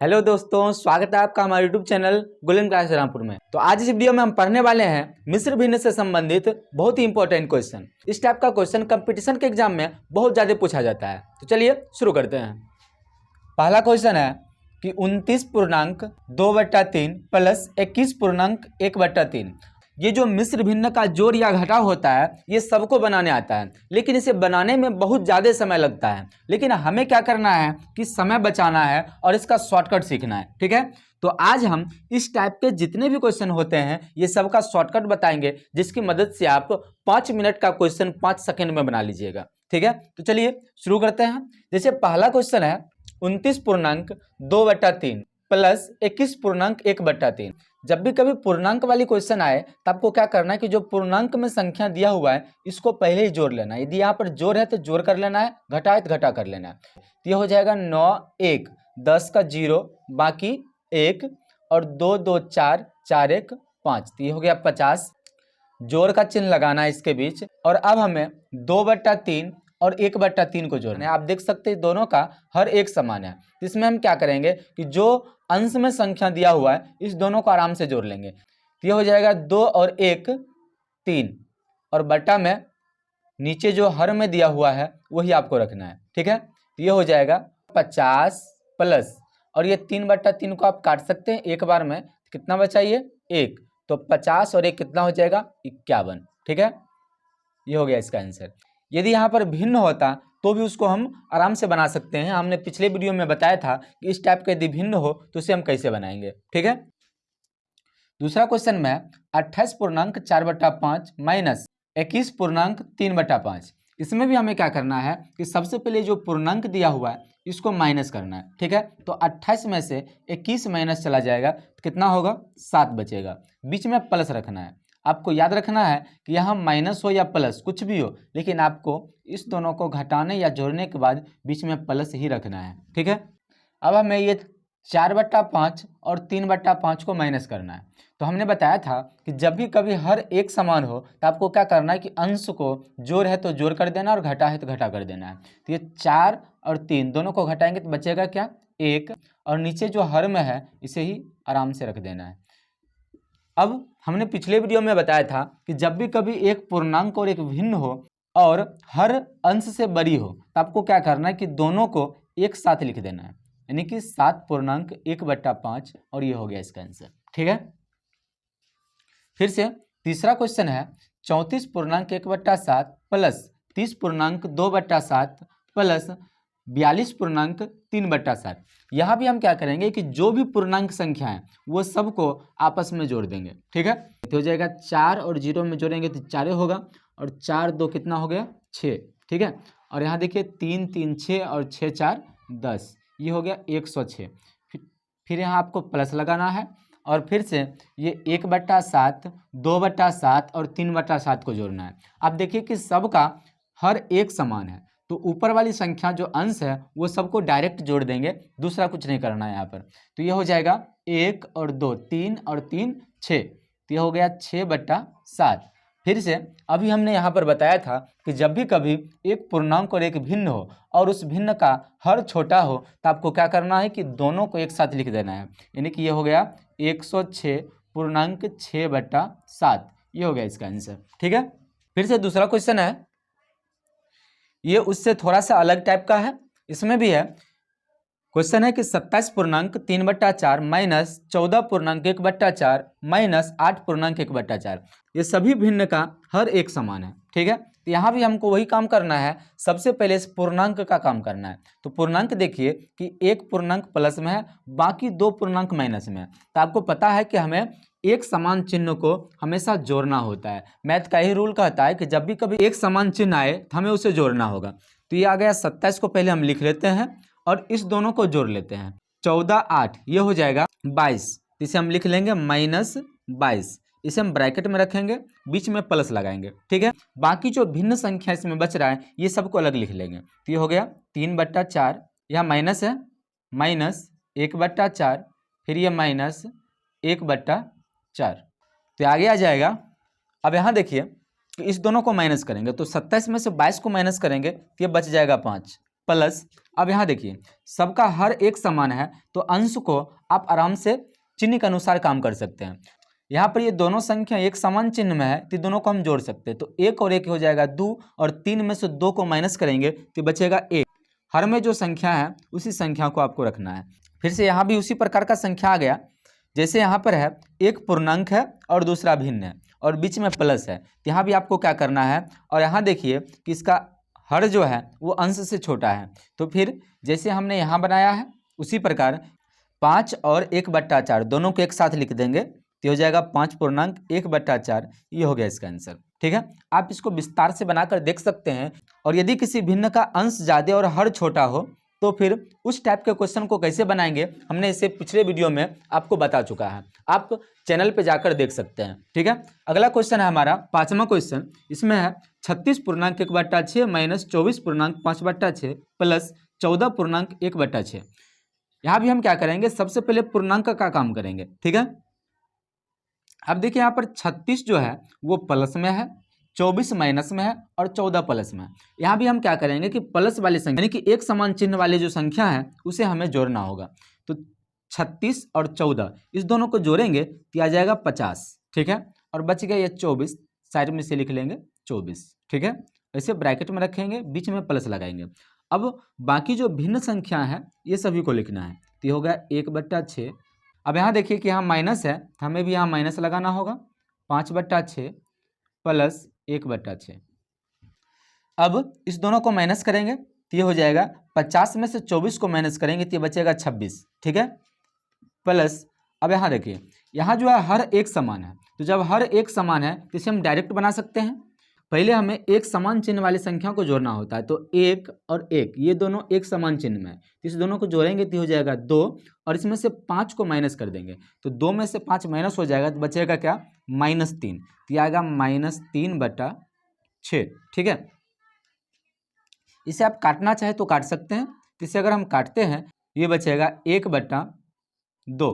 Hello दोस्तों, स्वागत है आपका हमारे YouTube channel golden class Rampur में। तो आज इस वीडियो में हम पढ़ने वाले हैं मिश्र भिन्न से संबंधित बहुत ही इंपॉर्टेंट क्वेश्चन। इस टाइप का क्वेश्चन कंपटीशन के एग्जाम में बहुत ज़्यादा पूछा जाता है। तो चलिए शुरू करते हैं। पहला क्वेश्चन है कि 29.2/3 प्लस 21.1/3 ये जो मिश्र भिन्न का जोड़ या घटाव होता है ये सबको बनाने आता है, लेकिन इसे बनाने में बहुत ज़्यादा समय लगता है। लेकिन हमें क्या करना है कि समय बचाना है और इसका शॉर्टकट सीखना है। ठीक है, तो आज हम इस टाइप के जितने भी क्वेश्चन होते हैं ये सबका शॉर्टकट बताएंगे, जिसकी मदद से आप 5 मिनट का क्वेश्चन 5 सेकेंड में बना लीजिएगा। ठीक है, तो चलिए शुरू करते हैं। जैसे पहला क्वेश्चन है 29.2/3 प्लस 21.1/3। जब भी कभी पूर्णांक वाली क्वेश्चन आए तो आपको क्या करना है कि जो पूर्णांक में संख्या दिया हुआ है इसको पहले ही जोड़ लेना है। यदि यहाँ पर जोड़ है तो जोड़ कर लेना है, घटा है तो घटा कर लेना है। तो ये हो जाएगा 9 1 10 का 0 बाकी 1 और 2 2 4 4 1 5। तो ये हो गया 50। जोड़ का चिन्ह लगाना है इसके बीच। और अब हमें 2/3 और 1/3 को जोड़ना है। आप देख सकते हैं दोनों का हर एक समान है। इसमें हम क्या करेंगे कि जो अंश में संख्या दिया हुआ है इस दोनों को आराम से जोड़ लेंगे। तो ये हो जाएगा 2 और 1 3 और बटा में नीचे जो हर में दिया हुआ है वही आपको रखना है। ठीक है, तो ये हो जाएगा 50 प्लस और ये 3/3 को आप काट सकते हैं एक बार में। कितना बचा ये 1, तो 50 और 1 कितना हो जाएगा 51। ठीक है, ये हो गया इसका आंसर। यदि यहाँ पर भिन्न होता तो भी उसको हम आराम से बना सकते हैं। हमने पिछले वीडियो में बताया था कि इस टाइप का यदि भिन्न हो तो उसे हम कैसे बनाएंगे। ठीक है, दूसरा क्वेश्चन में 28.4/5 माइनस 21.3/5। इसमें भी हमें क्या करना है कि सबसे पहले जो पूर्णांक दिया हुआ है इसको माइनस करना है। ठीक है, तो 28 में से 21 माइनस चला जाएगा तो कितना होगा 7 बचेगा। बीच में प्लस रखना है। आपको याद रखना है कि यहाँ माइनस हो या प्लस कुछ भी हो, लेकिन आपको इस दोनों को घटाने या जोड़ने के बाद बीच में प्लस ही रखना है। ठीक है, अब हमें ये 4/5 और 3/5 को माइनस करना है। तो हमने बताया था कि जब भी कभी हर एक समान हो तो आपको क्या करना है कि अंश को जोड़ है तो जोड़ कर देना और घटा है तो घटा कर देना है। तो ये 4 और 3 दोनों को घटाएंगे तो बचेगा क्या 1, और नीचे जो हर में है इसे ही आराम से रख देना है। अब हमने पिछले वीडियो में बताया था कि जब भी कभी एक पूर्णांक और एक भिन्न हो और हर अंश से बड़ी हो तो आपको क्या करना है कि दोनों को एक साथ लिख देना है, यानी कि 7.1/5 और ये हो गया इसका आंसर। ठीक है, फिर से तीसरा क्वेश्चन है 34.1/7 प्लस 30.2/7 प्लस 42.3/7। यहाँ भी हम क्या करेंगे कि जो भी पूर्णांक संख्या है वो सबको आपस में जोड़ देंगे। ठीक है, तो हो जाएगा 4 और 0 में जोड़ेंगे तो 4 होगा और 4 2 कितना हो गया 6। ठीक है, और यहाँ देखिए 3 3 6 और 6 4 10, ये हो गया 106। फिर यहाँ आपको प्लस लगाना है और फिर से ये 1/7 2/7 और 3/7 को जोड़ना है। आप देखिए कि सबका हर एक समान है, तो ऊपर वाली संख्या जो अंश है वो सबको डायरेक्ट जोड़ देंगे, दूसरा कुछ नहीं करना है यहाँ पर। तो ये हो जाएगा 1 और 2 3 और 3 6, तो ये हो गया 6/7। फिर से अभी हमने यहाँ पर बताया था कि जब भी कभी एक पूर्णांक और एक भिन्न हो और उस भिन्न का हर छोटा हो तो आपको क्या करना है कि दोनों को एक साथ लिख देना है, यानी कि ये हो गया 106.6/7, ये हो गया इसका आंसर। ठीक है, फिर से दूसरा क्वेश्चन है, ये उससे थोड़ा सा अलग टाइप का है। इसमें भी है क्वेश्चन है कि 27.3/4 माइनस 14.1/4 माइनस 8.1/4, ये सभी भिन्न का हर एक समान है। ठीक है, तो यहाँ भी हमको वही काम करना है, सबसे पहले इस पूर्णांक का काम करना है। तो पूर्णांक देखिए कि एक पूर्णांक प्लस में है, बाकी 2 पूर्णांक माइनस में है। तो आपको पता है कि हमें एक समान चिन्ह को हमेशा जोड़ना होता है। मैथ का ही रूल कहता है कि जब भी कभी एक समान चिन्ह आए तो हमें उसे जोड़ना होगा। तो ये आ गया 27 को पहले हम लिख लेते हैं और इस दोनों को जोड़ लेते हैं। 14 8 ये हो जाएगा 22, इसे हम लिख लेंगे -22, इसे हम ब्रैकेट में रखेंगे, बीच में प्लस लगाएंगे। ठीक है, बाकी जो भिन्न संख्या इसमें बच रहा है ये सबको अलग लिख लेंगे। तो ये हो गया 3/4, यहाँ माइनस है माइनस 1/4, फिर ये माइनस 1/4, तो आगे आ जाएगा। अब यहाँ देखिए कि इस दोनों को माइनस करेंगे तो 27 में से 22 को माइनस करेंगे तो ये बच जाएगा 5 प्लस, अब यहाँ देखिए सबका हर एक समान है तो अंश को आप आराम से चिन्ह के अनुसार काम कर सकते हैं। यहाँ पर ये दोनों संख्या एक समान चिन्ह में है तो दोनों को हम जोड़ सकते हैं, तो 1 और 1 हो जाएगा 2 और 3 में से 2 को माइनस करेंगे तो बचेगा 1। हर में जो संख्या है उसी संख्या को आपको रखना है। फिर से यहाँ भी उसी प्रकार का संख्या आ गया, जैसे यहाँ पर है एक पूर्णांक है और दूसरा भिन्न है और बीच में प्लस है, तो यहाँ भी आपको क्या करना है, और यहाँ देखिए कि इसका हर जो है वो अंश से छोटा है, तो फिर जैसे हमने यहाँ बनाया है उसी प्रकार 5 और 1/4 दोनों को एक साथ लिख देंगे तो हो जाएगा 5 पूर्णांक 1/4। ये हो गया इसका आंसर। ठीक है, आप इसको विस्तार से बनाकर देख सकते हैं। और यदि किसी भिन्न का अंश ज़्यादा और हर छोटा हो तो फिर उस टाइप के क्वेश्चन को कैसे बनाएंगे, हमने इसे पिछले वीडियो में आपको बता चुका है, आप चैनल पे जाकर देख सकते हैं। ठीक है, अगला क्वेश्चन है हमारा 5वां क्वेश्चन। इसमें है 36 पूर्णांक 1/6 माइनस 24 पूर्णांक 5/6 प्लस 14 पूर्णांक 1/6। यहाँ भी हम क्या करेंगे, सबसे पहले पूर्णांक का काम करेंगे। ठीक है, अब देखिए यहाँ पर 36 जो है वो प्लस में है, 24 माइनस में है और 14 प्लस में है। यहाँ भी हम क्या करेंगे कि प्लस वाली संख्या यानी कि एक समान चिन्ह वाली जो संख्या है उसे हमें जोड़ना होगा। तो 36 और 14 इस दोनों को जोड़ेंगे तो आ जाएगा 50। ठीक है, और बच गया ये 24, साइड में से लिख लेंगे 24। ठीक है, ऐसे ब्रैकेट में रखेंगे, बीच में प्लस लगाएंगे। अब बाकी जो भिन्न संख्या है ये सभी को लिखना है, तो ये हो गया 1/6। अब यहाँ देखिए कि यहाँ माइनस है, हमें भी यहाँ माइनस लगाना होगा, 5/6 प्लस 1/6। अब इस दोनों को माइनस करेंगे तो ये हो जाएगा 50 में से 24 को माइनस करेंगे तो ये बचेगा 26। ठीक है, प्लस अब यहाँ देखिए यहाँ जो है हर एक समान है, तो जब हर एक समान है तो इसे हम डायरेक्ट बना सकते हैं। पहले हमें एक समान चिन्ह वाली संख्या को जोड़ना होता है, तो 1 और 1 ये दोनों एक समान चिन्ह में है, तो इस दोनों को जोड़ेंगे तो हो जाएगा 2 और इसमें से 5 को माइनस कर देंगे तो 2 में से 5 माइनस हो जाएगा तो बचेगा क्या, -3, तो आएगा -3/6। ठीक है, इसे आप काटना चाहे तो काट सकते हैं, तो इसे अगर हम काटते हैं ये बचेगा 1/2,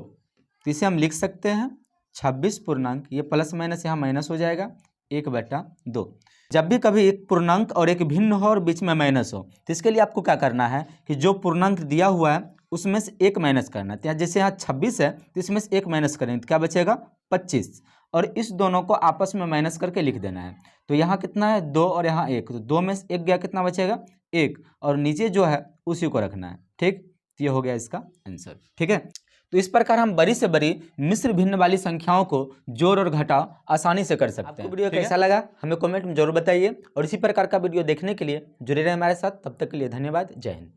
तो इसे हम लिख सकते हैं 26 पूर्णांक, ये प्लस माइनस यहाँ माइनस हो जाएगा 1/2। जब भी कभी एक पूर्णांक और एक भिन्न हो और बीच में माइनस हो तो इसके लिए आपको क्या करना है कि जो पूर्णांक दिया हुआ है उसमें से एक माइनस करना है। तो जैसे यहाँ 26 है तो इसमें से एक माइनस करेंगे तो क्या बचेगा 25, और इस दोनों को आपस में माइनस करके लिख देना है। तो यहाँ कितना है 2 और यहाँ 1, तो 2 में से 1 गया, कितना बचेगा 1, और नीचे जो है उसी को रखना है। ठीक, तो ये हो गया इसका आंसर। ठीक है, तो इस प्रकार हम बड़ी से बड़ी मिश्र भिन्न वाली संख्याओं को जोड़ और घटाव आसानी से कर सकते हैं। आपको वीडियो कैसा लगा हमें कमेंट में जरूर बताइए, और इसी प्रकार का वीडियो देखने के लिए जुड़े रहे हमारे साथ। तब तक के लिए धन्यवाद, जय हिंद।